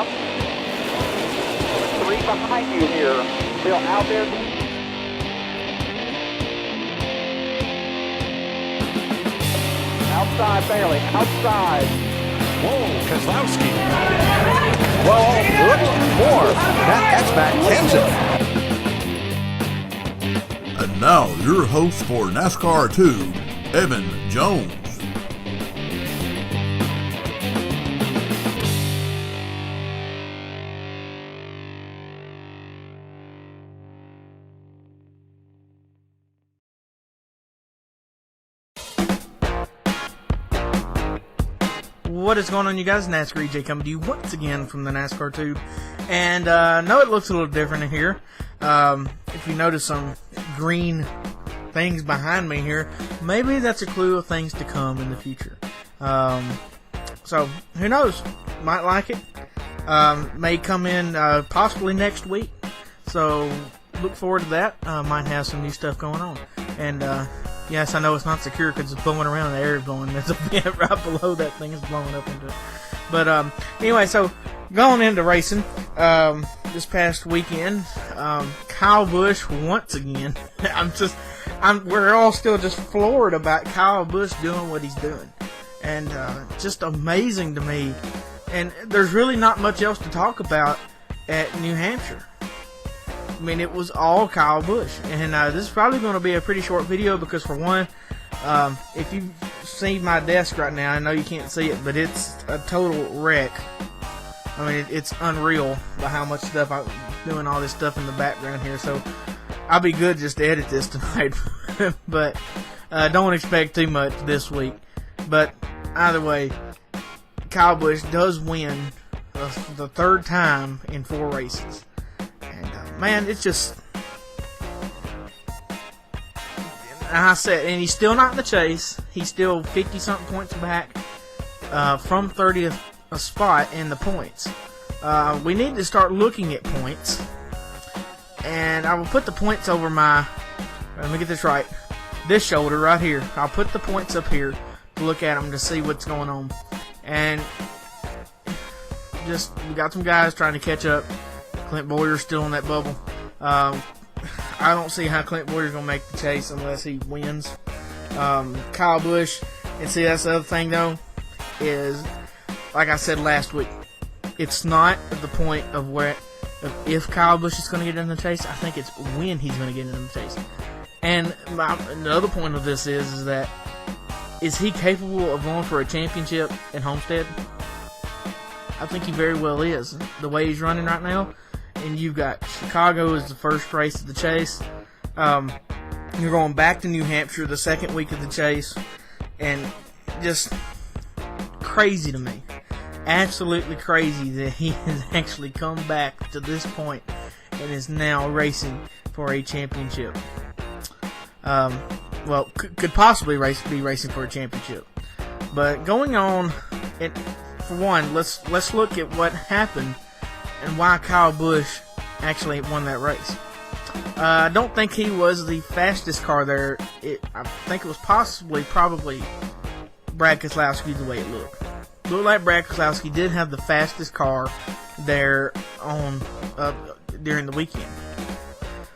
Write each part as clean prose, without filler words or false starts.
up. 3 behind you here. Still out there. Outside, Bailey. Outside. Whoa, Kozlowski. Well, look more. That hatchback Kenseth. And now, your host for NASCAR 2, Evan Jones. What is going on, you guys? NASCAR EJ coming to you once again from the NASCAR Tube. And no, it looks a little different in here. If you notice some green things behind me here, maybe that's a clue of things to come in the future. So, who knows? Might like it. May come in possibly next week. So, look forward to that. Might have some new stuff going on. And, yes, I know it's not secure because it's blowing around, the air is blowing. There's a vent right below that thing is blowing up into it. But anyway, so going into racing, this past weekend, Kyle Busch once again. We're all still just floored about Kyle Busch doing what he's doing, and just amazing to me. And there's really not much else to talk about at New Hampshire. I mean, it was all Kyle Busch. And this is probably going to be a pretty short video because, for one, if you see my desk right now, I know you can't see it, but it's a total wreck. I mean, it's unreal by how much stuff I'm doing, all this stuff in the background here. So I'll be good just to edit this tonight. But don't expect too much this week. But either way, Kyle Busch does win the third time in 4 races. Man, it's just, I said, and he's still not in the chase. He's still 50-something points back from 30th spot in the points. We need to start looking at points, and I will put the points over my, let me get this right, this shoulder right here. I'll put the points up here to look at them to see what's going on. And just, we got some guys trying to catch up. Clint Bowyer's still in that bubble. I don't see how Clint Bowyer's going to make the chase unless he wins. Kyle Busch, and see, that's the other thing, though, is, like I said last week, it's not at the point of if Kyle Busch is going to get in the chase. I think it's when he's going to get in the chase. And the other point of this is that, is he capable of going for a championship at Homestead? I think he very well is. The way he's running right now. And you've got Chicago as the first race of the chase. You're going back to New Hampshire the second week of the chase. And just crazy to me. Absolutely crazy that he has actually come back to this point and is now racing for a championship. Well, could possibly be racing for a championship. But going on, for one, let's look at what happened and why Kyle Busch actually won that race. I don't think he was the fastest car there. I think it was probably Brad Keselowski the way it looked. Looked like Brad Keselowski did have the fastest car there on during the weekend.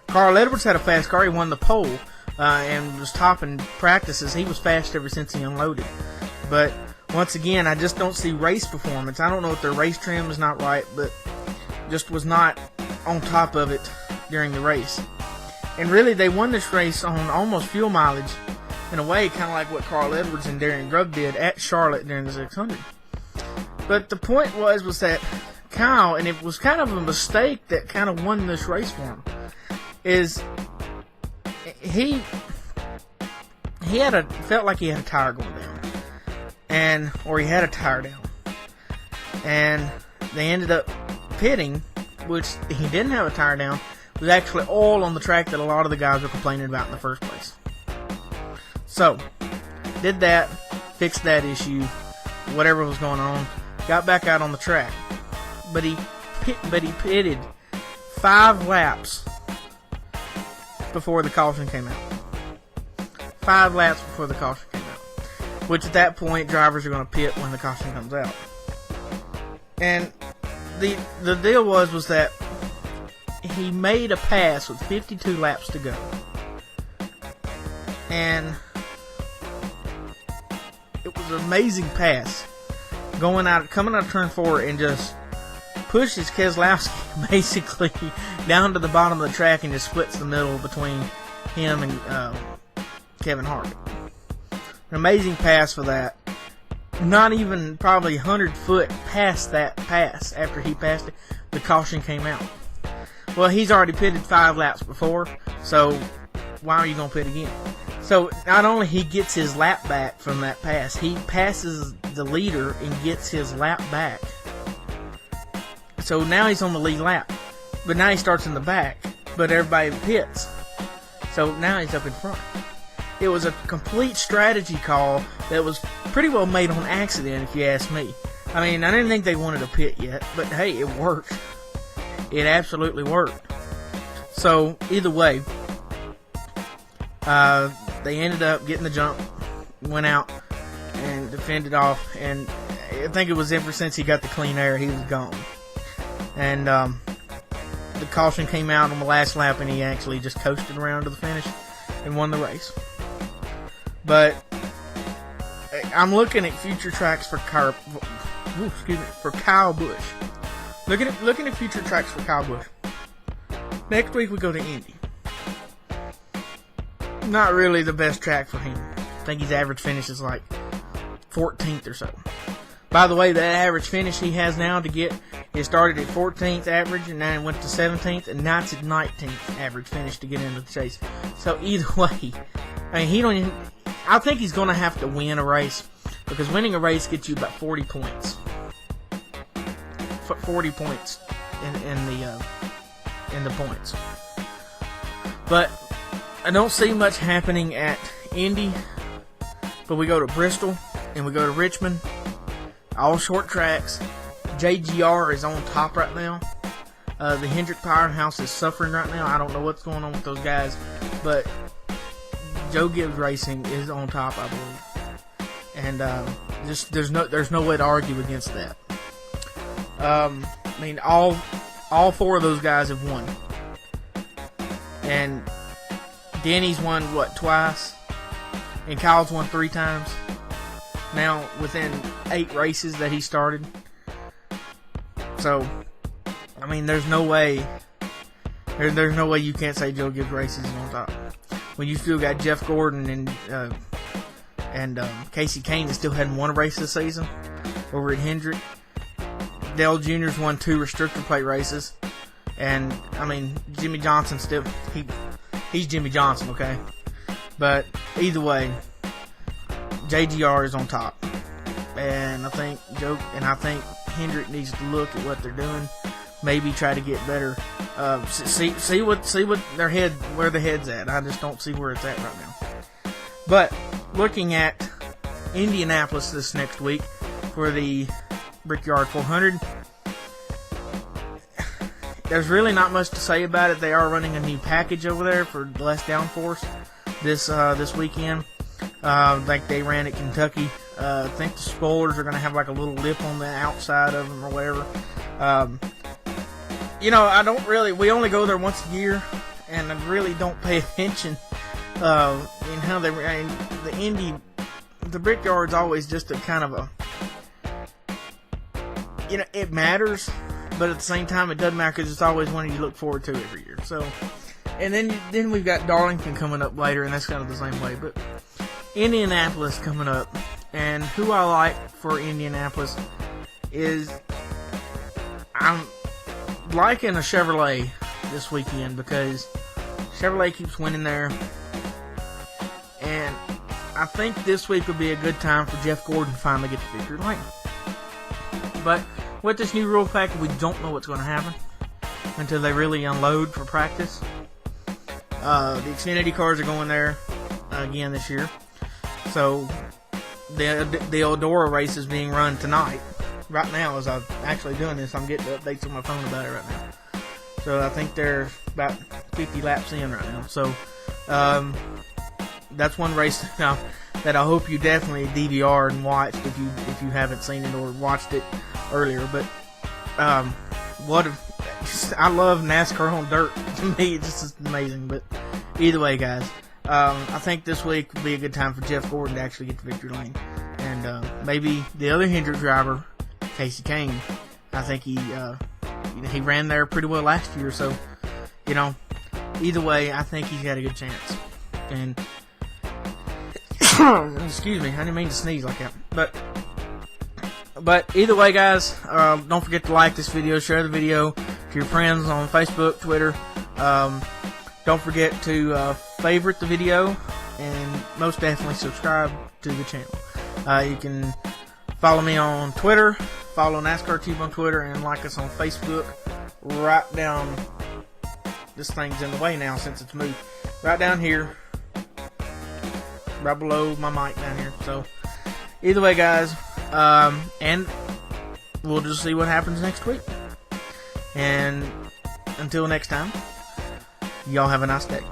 Carl Edwards had a fast car. He won the pole and was top in practices. He was fast ever since he unloaded. But once again, I just don't see race performance. I don't know if their race trim is not right, but just was not on top of it during the race. And really, they won this race on almost fuel mileage, in a way, kind of like what Carl Edwards and Darian Grubb did at Charlotte during the 600. But the point was that Kyle, and it was kind of a mistake that kind of won this race for him, is he felt like he had a tire going down, or he had a tire down, and they ended up pitting, which he didn't have a tire down. It was actually all on the track that a lot of the guys were complaining about in the first place. So, did that, fixed that issue, whatever was going on, got back out on the track. But he pitted 5 laps before the caution came out. 5 laps before the caution came out. Which at that point, drivers are going to pit when the caution comes out. And the deal was that he made a pass with 52 laps to go, and it was an amazing pass, coming out of turn 4 and just pushes Keselowski basically down to the bottom of the track and just splits the middle between him and Kevin Harvick. An amazing pass for that. Not even probably 100 foot past that pass, after he passed it, the caution came out. Well, he's already pitted 5 laps before, so why are you going to pit again? So not only he gets his lap back from that pass, he passes the leader and gets his lap back. So now he's on the lead lap, but now he starts in the back, but everybody pits. So now he's up in front. It was a complete strategy call that was pretty well made on accident, if you ask me. I mean, I didn't think they wanted to pit yet, but hey, it worked. It absolutely worked. So either way, they ended up getting the jump, went out and defended off, and I think it was ever since he got the clean air, he was gone. And the caution came out on the last lap, and he actually just coasted around to the finish and won the race. But I'm looking at future tracks for Kyle Busch. Looking at future tracks for Kyle Busch. Next week we go to Indy. Not really the best track for him. I think his average finish is like 14th or so. By the way, that average finish he has now to get, it started at 14th average, and then it went to 17th, and now it's at 19th average finish to get into the chase. So either way, I mean, I think he's going to have to win a race, because winning a race gets you about 40 points. 40 points in the points. But I don't see much happening at Indy. But we go to Bristol and we go to Richmond. All short tracks. JGR is on top right now. The Hendrick Powerhouse is suffering right now. I don't know what's going on with those guys, but Joe Gibbs Racing is on top, I believe. And just there's no way to argue against that. I mean, all 4 of those guys have won. And Denny's won, twice? And Kyle's won 3 times. Now, within 8 races that he started. So, I mean, there's no way you can't say Joe Gibbs Racing is on top. When you still got Jeff Gordon and Casey Kane that still hadn't won a race this season over at Hendrick. Dale Jr.'s won 2 restrictor plate races. And, I mean, Jimmy Johnson still, he's Jimmy Johnson, okay? But, either way, JGR is on top. And I think Hendrick needs to look at what they're doing. Maybe try to get better. See what where the head's at. I just don't see where it's at right now. But, looking at Indianapolis this next week for the Brickyard 400, there's really not much to say about it. They are running a new package over there for less downforce this weekend. Like they ran at Kentucky. I think the spoilers are going to have like a little lip on the outside of them or whatever. We only go there once a year, and I really don't pay attention in how they ran. The Brickyard's always just a kind of a, it matters, but at the same time it doesn't matter because it's always one you look forward to every year. So, and then we've got Darlington coming up later, and that's kind of the same way. But Indianapolis coming up, and who I like for Indianapolis is I'm liking a Chevrolet this weekend because Chevrolet keeps winning there, and I think this week would be a good time for Jeff Gordon to finally get the victory lane. But with this new rule package, we don't know what's going to happen until they really unload for practice. The Xfinity cars are going there again this year. So the Eldora race is being run tonight. Right now, as I'm actually doing this, I'm getting updates on my phone about it right now. So I think they're about 50 laps in right now. So that's one race now that I hope you definitely DVR and watched if you haven't seen it or watched it earlier. But I love NASCAR on dirt. To me, it's just amazing. But either way, guys, I think this week would be a good time for Jeff Gordon to actually get to victory lane, and maybe the other Hendrick driver, Casey Kane. I think he ran there pretty well last year, so either way, I think he's got a good chance. And excuse me, I didn't mean to sneeze like that. But either way, guys, don't forget to like this video, share the video to your friends on Facebook, Twitter. Don't forget to favorite the video, and most definitely subscribe to the channel. You can follow me on Twitter, follow NASCAR Tube on Twitter, and like us on Facebook. Right down, this thing's in the way now since it's moved. Right down here, right below my mic down here. So either way, guys, and we'll just see what happens next week. And until next time, y'all have a nice day.